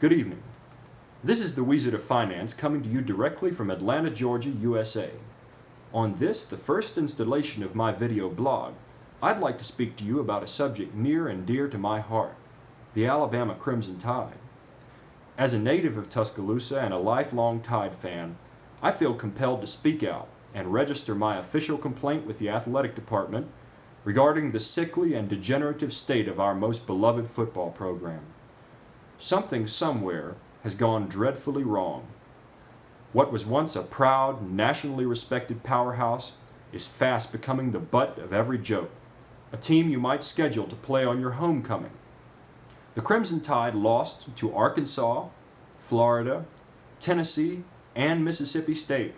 Good evening. This is the Wizard of Finance coming to you directly from Atlanta, Georgia, USA. On this, the first installation of my video blog, I'd like to speak to you about a subject near and dear to my heart, the Alabama Crimson Tide. As a native of Tuscaloosa and a lifelong Tide fan, I feel compelled to speak out and register my official complaint with the athletic department regarding the sickly and degenerative state of our most beloved football program. Something somewhere has gone dreadfully wrong. What was once a proud, nationally respected powerhouse is fast becoming the butt of every joke, a team you might schedule to play on your homecoming. The Crimson Tide lost to Arkansas, Florida, Tennessee, and Mississippi State.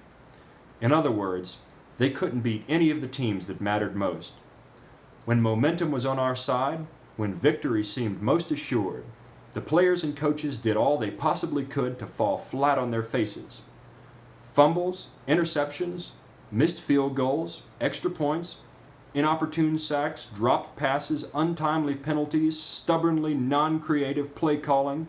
In other words, they couldn't beat any of the teams that mattered most. When momentum was on our side, when victory seemed most assured, the players and coaches did all they possibly could to fall flat on their faces. Fumbles, interceptions, missed field goals, extra points, inopportune sacks, dropped passes, untimely penalties, stubbornly non-creative play calling,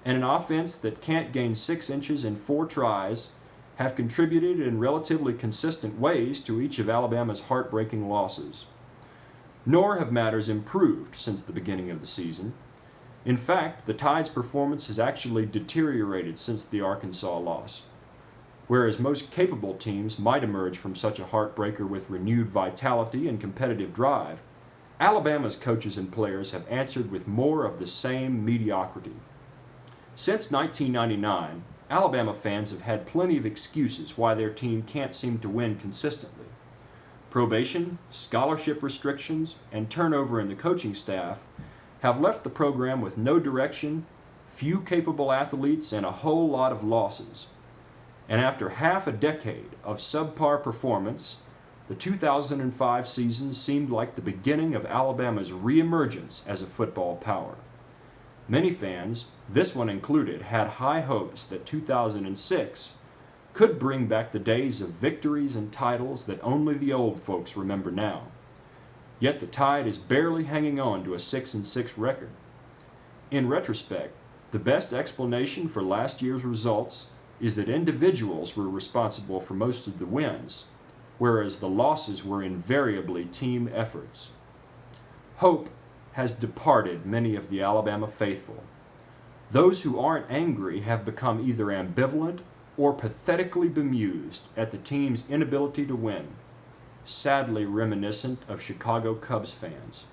and an offense that can't gain 6 inches in 4 tries have contributed in relatively consistent ways to each of Alabama's heartbreaking losses. Nor have matters improved since the beginning of the season. In fact, the Tide's performance has actually deteriorated since the Arkansas loss. Whereas most capable teams might emerge from such a heartbreaker with renewed vitality and competitive drive, Alabama's coaches and players have answered with more of the same mediocrity. Since 1999, Alabama fans have had plenty of excuses why their team can't seem to win consistently. Probation, scholarship restrictions, and turnover in the coaching staff have left the program with no direction, few capable athletes, and a whole lot of losses. And after half a decade of subpar performance, the 2005 season seemed like the beginning of Alabama's reemergence as a football power. Many fans, this one included, had high hopes that 2006 could bring back the days of victories and titles that only the old folks remember now. Yet the Tide is barely hanging on to a 6-6 record. In retrospect, the best explanation for last year's results is that individuals were responsible for most of the wins, whereas the losses were invariably team efforts. Hope has departed many of the Alabama faithful. Those who aren't angry have become either ambivalent or pathetically bemused at the team's inability to win, sadly reminiscent of Chicago Cubs fans.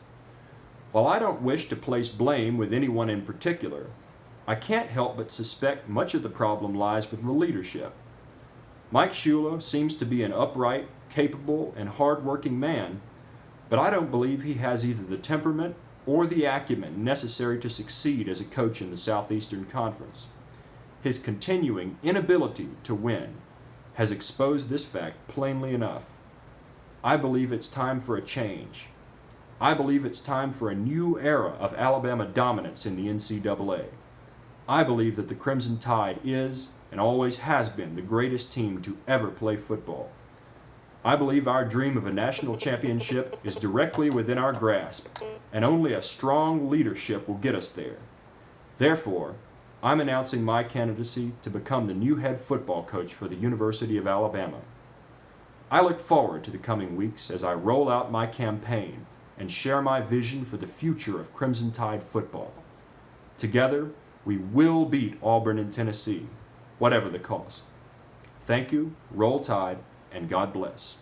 While I don't wish to place blame with anyone in particular, I can't help but suspect much of the problem lies with the leadership. Mike Shula seems to be an upright, capable, and hard-working man, but I don't believe he has either the temperament or the acumen necessary to succeed as a coach in the Southeastern Conference. His continuing inability to win has exposed this fact plainly enough. I believe it's time for a change. I believe it's time for a new era of Alabama dominance in the NCAA. I believe that the Crimson Tide is and always has been the greatest team to ever play football. I believe our dream of a national championship is directly within our grasp, and only a strong leadership will get us there. Therefore, I'm announcing my candidacy to become the new head football coach for the University of Alabama. I look forward to the coming weeks as I roll out my campaign and share my vision for the future of Crimson Tide football. Together, we will beat Auburn and Tennessee, whatever the cost. Thank you, Roll Tide, and God bless.